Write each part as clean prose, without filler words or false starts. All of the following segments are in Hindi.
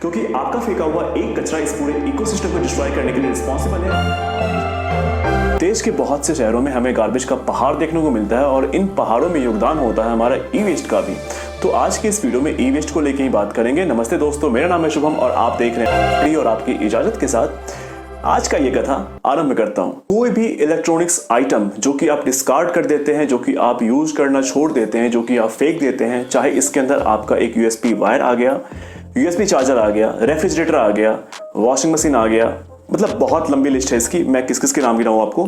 क्योंकि आपका फेंका हुआ एक कचरा इस पूरे इकोसिस्टम को डिस्ट्रॉय करने के लिए रिस्पॉन्सिबल है। देश के बहुत से शहरों में हमें गार्बेज का पहाड़ देखने को मिलता है और इन पहाड़ों में योगदान होता है हमारा ई वेस्ट का भी। तो आज के इस वीडियो में ई वेस्ट को लेकर ही बात करेंगे। नमस्ते दोस्तों, मेरा नाम है शुभम और आप देख रहे हैं और आपकी इजाजत के साथ आज का ये कथा आरंभ करता हूं। कोई भी इलेक्ट्रॉनिक्स आइटम जो कि आप डिस्कार्ड कर देते हैं, जो कि आप यूज करना छोड़ देते हैं, जो कि आप फेंक देते हैं, चाहे इसके अंदर आपका एक यूएसबी वायर आ गया, यूएसबी चार्जर आ गया, रेफ्रिजरेटर आ गया, वॉशिंग मशीन आ गया, मतलब बहुत लंबी लिस्ट है इसकी, मैं किस किस के नाम गिनाऊं आपको।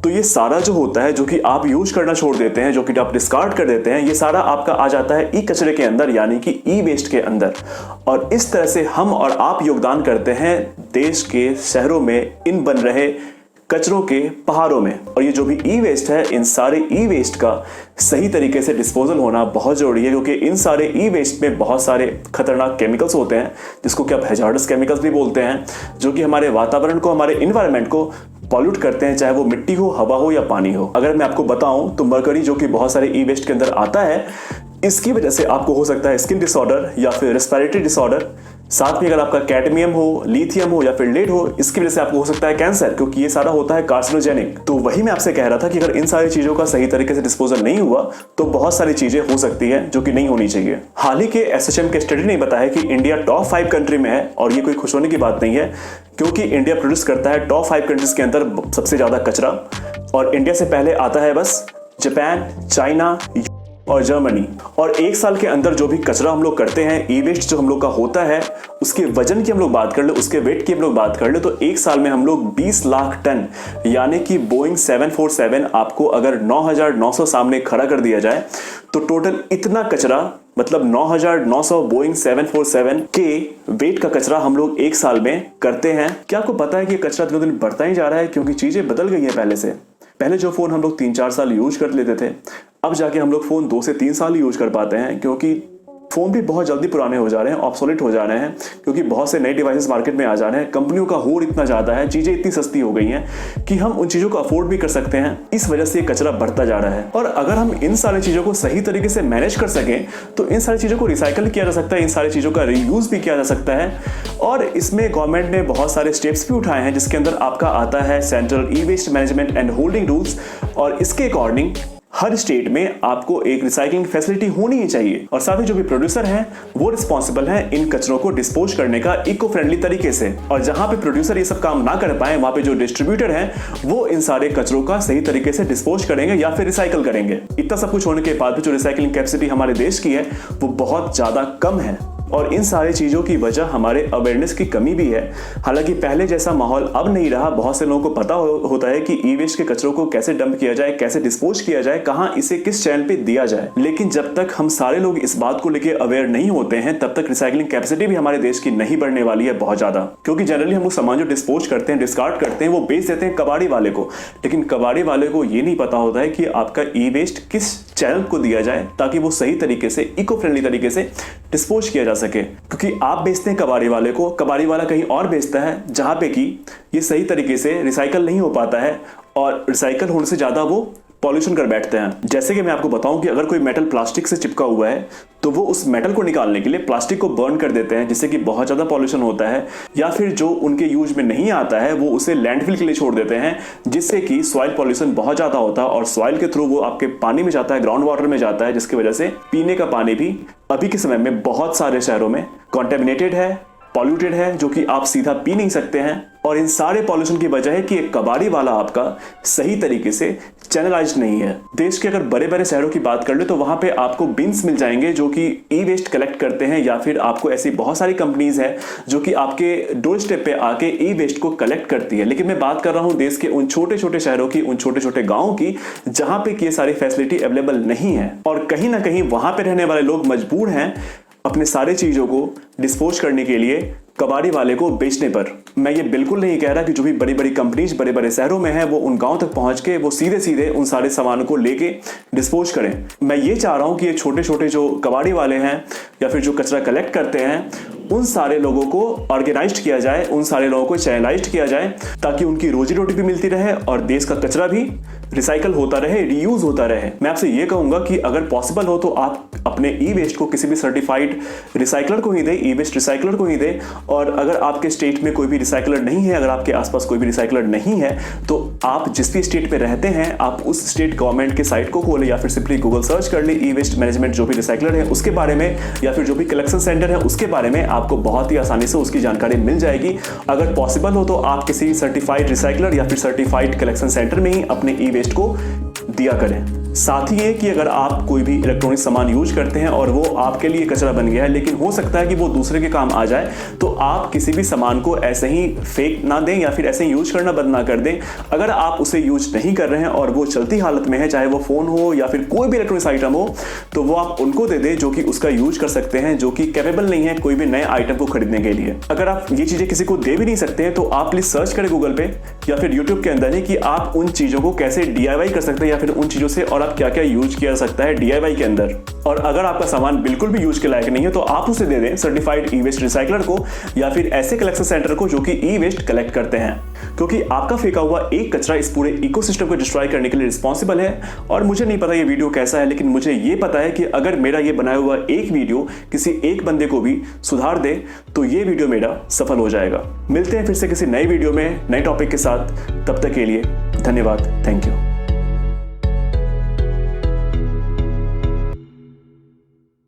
तो ये सारा जो होता है, जो कि आप यूज करना छोड़ देते हैं, जो कि आप डिस्कार्ड कर देते हैं, ये सारा आपका आ जाता है ई कचरे के अंदर, यानी कि ई वेस्ट के अंदर। और इस तरह से हम और आप योगदान करते हैं देश के शहरों में इन बन रहे कचरों के पहाड़ों में। और ये जो भी ई वेस्ट है, इन सारे ई वेस्ट का सही तरीके से डिस्पोजल होना बहुत जरूरी है, क्योंकि इन सारे ई वेस्ट में बहुत सारे खतरनाक केमिकल्स होते हैं, जिसको कि आप हैजार्डस केमिकल्स भी बोलते हैं, जो कि हमारे वातावरण को, हमारे इन्वायरमेंट को पॉल्यूट करते हैं, चाहे वो मिट्टी हो, हवा हो या पानी हो। अगर मैं आपको बताऊं तो मरकरी, जो कि बहुत सारे ई वेस्ट के अंदर आता है, इसकी वजह से आपको हो सकता है स्किन डिसऑर्डर या फिर रेस्पिरेटरी डिसऑर्डर। साथ में अगर आपका कैडमियम हो, लिथियम हो या फिर लेड हो, इसकी वजह से आपको हो सकता है कैंसर, क्योंकि ये सारा होता है कार्सिनोजेनिक। तो वही मैं आपसे कह रहा था कि अगर इन सारी चीजों का सही तरीके से डिस्पोजल नहीं हुआ तो बहुत सारी चीजें हो सकती है जो कि नहीं होनी चाहिए। हाल ही के एसोचैम के स्टडी ने बताया कि इंडिया टॉप 5 कंट्री में है, और ये कोई खुश होने की बात नहीं है, क्योंकि इंडिया प्रोड्यूस करता है टॉप 5 कंट्रीज के अंदर सबसे ज्यादा कचरा। और इंडिया से पहले आता है बस जापान, चाइना और जर्मनी। और एक साल के अंदर जो भी कचरा हम लोग करते हैं, ई वेस्ट जो हम लोग का होता है, उसके वजन की हम लोग बात कर ले, उसके वेट की हम लोग बात कर ले, तो एक साल में हम लोग 20 लाख टन, यानी कि बोइंग 747 आपको अगर 9,900 सामने खड़ा कर दिया जाए तो टोटल इतना कचरा, मतलब 9,900 बोइंग 747 के वेट का कचरा हम लोग एक साल में करते हैं। क्या आपको पता है कि कचरा दिनों दिन बढ़ता ही जा रहा है, क्योंकि चीजें बदल गई हैं पहले से। पहले जो फोन हम लोग 3-4 साल यूज कर लेते थे, अब जाके हम लोग फोन 2 से 3 साल यूज कर पाते हैं, क्योंकि फोन भी बहुत जल्दी पुराने हो जा रहे हैं, ऑब्सोलेट हो जा रहे हैं, क्योंकि बहुत से नए डिवाइसेस मार्केट में आ जा रहे हैं। कंपनियों का होड़ इतना ज्यादा है, चीजें इतनी सस्ती हो गई हैं कि हम उन चीजों को अफोर्ड भी कर सकते हैं। इस वजह से ये कचरा बढ़ता जा रहा है। और अगर हम इन सारी चीजों को सही तरीके से मैनेज कर सकें तो इन सारी चीजों को रिसाइकल किया जा सकता है, इन सारी चीजों का रीयूज भी किया जा सकता है। और इसमें गवर्नमेंट ने बहुत सारे स्टेप्स भी उठाए हैं, जिसके अंदर आपका आता है central e waste management and holding rules. और इसके अकॉर्डिंग हर स्टेट में आपको एक रिसाइकलिंग फैसिलिटी होनी ही चाहिए। और साथ ही जो भी प्रोड्यूसर हैं वो रिस्पॉन्सिबल हैं इन कचरों को डिस्पोज करने का इको फ्रेंडली तरीके से। और जहां पे प्रोड्यूसर ये सब काम ना कर पाए, वहां पे जो डिस्ट्रीब्यूटर हैं वो इन सारे कचरों का सही तरीके से डिस्पोज करेंगे या फिर रिसाइकल करेंगे। इतना सब कुछ होने के बाद भी जो रिसाइकलिंग कैपेसिटी हमारे देश की है वो बहुत ज्यादा कम है। और इन सारी चीज़ों की वजह हमारे अवेयरनेस की कमी भी है। हालांकि पहले जैसा माहौल अब नहीं रहा, बहुत से लोगों को पता होता है कि ई वेस्ट के कचरों को कैसे डंप किया जाए, कैसे डिस्पोज किया जाए, कहाँ इसे किस चैनल पे दिया जाए। लेकिन जब तक हम सारे लोग इस बात को लेकर अवेयर नहीं होते हैं, तब तक रिसाइकलिंग कैपेसिटी भी हमारे देश की नहीं बढ़ने वाली है बहुत ज्यादा। क्योंकि जनरली हम लोग सामान जो डिस्पोज करते हैं, डिस्कार्ड करते हैं, वो बेच देते हैं कबाड़ी वाले को। लेकिन कबाड़ी वाले को ये नहीं पता होता है कि आपका ई वेस्ट किस चैनल को दिया जाए ताकि वो सही तरीके से, इको फ्रेंडली तरीके से डिस्पोज किया जा सके। क्योंकि आप बेचते हैं कबाड़ी वाले को, कबाड़ी वाला कहीं और बेचता है जहां पे कि ये सही तरीके से रिसाइकल नहीं हो पाता है, और रिसाइकल होने से ज्यादा वो पॉल्यूशन कर बैठते हैं। जैसे कि मैं आपको बताऊं कि अगर कोई मेटल प्लास्टिक से चिपका हुआ है तो वो उस मेटल को निकालने के लिए प्लास्टिक को बर्न कर देते हैं, जिससे कि बहुत ज्यादा पॉल्यूशन होता है। या फिर जो उनके यूज में नहीं आता है वो उसे लैंडफिल के लिए छोड़ देते हैं, जिससे कि सॉइल पॉल्यूशन बहुत ज्यादा होता है, और सॉइल के थ्रू वो आपके पानी में जाता है, ग्राउंड वाटर में जाता है, जिसकी वजह से पीने का पानी भी अभी के समय में बहुत सारे शहरों में कॉन्टेमिनेटेड है, पॉल्यूटेड है, जो कि आप सीधा पी नहीं सकते हैं। और इन सारे पॉल्यूशन की वजह है कि एक कबाड़ी वाला आपका सही तरीके से चैनलाइज्ड नहीं है। देश के अगर बड़े बड़े शहरों की बात कर ले तो वहां पे आपको बिन्स मिल जाएंगे जो कि ई वेस्ट कलेक्ट करते हैं, या फिर आपको ऐसी बहुत सारी कंपनीज हैं जो कि आपके डोर स्टेप पे आके ई वेस्ट को कलेक्ट करती है। लेकिन मैं बात कर रहा हूं देश के उन छोटे छोटे शहरों की, उन छोटे छोटे गाँवों की, जहां पे ये सारी फैसिलिटी अवेलेबल नहीं है। और कहीं ना कहीं वहां पे रहने वाले लोग मजबूर हैं अपने सारे चीजों को डिस्पोज करने के लिए कबाड़ी वाले को बेचने पर। मैं ये बिल्कुल नहीं कह रहा कि जो भी बड़ी बड़ी कंपनीज बड़े बड़े शहरों में है वो उन गांव तक पहुंच के वो सीधे सीधे उन सारे सामानों को लेके डिस्पोज करें। मैं ये चाह रहा हूं कि ये छोटे छोटे जो कबाड़ी वाले हैं या फिर जो कचरा कलेक्ट करते हैं, उन सारे लोगों को ऑर्गेनाइज्ड किया जाए, उन सारे लोगों को चैनलाइज्ड किया जाए, ताकि उनकी रोजी रोटी भी मिलती रहे और देश का कचरा भी रिसाइकल होता रहे, रीयूज होता रहे। मैं आपसे ये कहूंगा कि अगर पॉसिबल हो तो आप अपने ई वेस्ट को किसी भी सर्टिफाइड रिसाइकलर को ही दें, ई वेस्ट रिसाइकलर को ही दें। और अगर आपके स्टेट में कोई भी रिसाइकलर नहीं है, अगर आपके आसपास कोई भी रिसाइकलर नहीं है, तो आप जिस भी स्टेट में रहते हैं आप उस स्टेट गवर्नमेंट के साइट को खोलें या फिर सिंपली गूगल सर्च कर ले ई वेस्ट मैनेजमेंट जो भी रिसाइकलर है उसके बारे में, या फिर जो भी कलेक्शन सेंटर है उसके बारे में। आपको बहुत ही आसानी से उसकी जानकारी मिल जाएगी। अगर पॉसिबल हो तो आप किसी सर्टिफाइड रिसाइकलर या फिर सर्टिफाइड कलेक्शन सेंटर में ही अपने ई वेस्ट को दिया करें। साथ ही ये कि अगर आप कोई भी इलेक्ट्रॉनिक सामान यूज करते हैं और वो आपके लिए कचरा बन गया है, लेकिन हो सकता है कि वो दूसरे के काम आ जाए, तो आप किसी भी सामान को ऐसे ही फेंक ना दें या फिर ऐसे ही यूज करना बंद ना कर दें। अगर आप उसे यूज नहीं कर रहे हैं और वो चलती हालत में है, चाहे वो फोन हो या फिर कोई भी इलेक्ट्रॉनिक्स आइटम हो, तो वो आप उनको दे दें जो कि उसका यूज कर सकते हैं, जो कि कैपेबल नहीं है कोई भी नए आइटम को खरीदने के लिए। अगर आप ये चीजें किसी को दे भी नहीं सकते हैं तो आप प्लीज सर्च करें गूगल पे या फिर यूट्यूब के अंदर ही कि आप उन चीजों को कैसे DIY कर सकते हैं, या फिर उन चीजों से और आप क्या क्या यूज किया जा सकता है DIY के अंदर। और अगर आपका सामान बिल्कुल भी यूज के लायक नहीं है तो आप उसे दे दें सर्टिफाइड ई वेस्ट रिसाइकलर को या फिर ऐसे कलेक्शन सेंटर को जो कि ई वेस्ट कलेक्ट करते हैं, क्योंकि आपका फेंका हुआ एक कचरा इस पूरे इकोसिस्टम को डिस्ट्रॉय करने के लिए रिस्पॉन्सिबल है। और मुझे नहीं पता ये वीडियो कैसा है, लेकिन मुझे ये पता है कि अगर मेरा ये बनाया हुआ एक वीडियो किसी एक बंदे को भी सुधार दे तो ये वीडियो मेरा सफल हो जाएगा। मिलते हैं फिर से किसी नए वीडियो में नए टॉपिक के साथ, तब तक के लिए धन्यवाद। Thank you.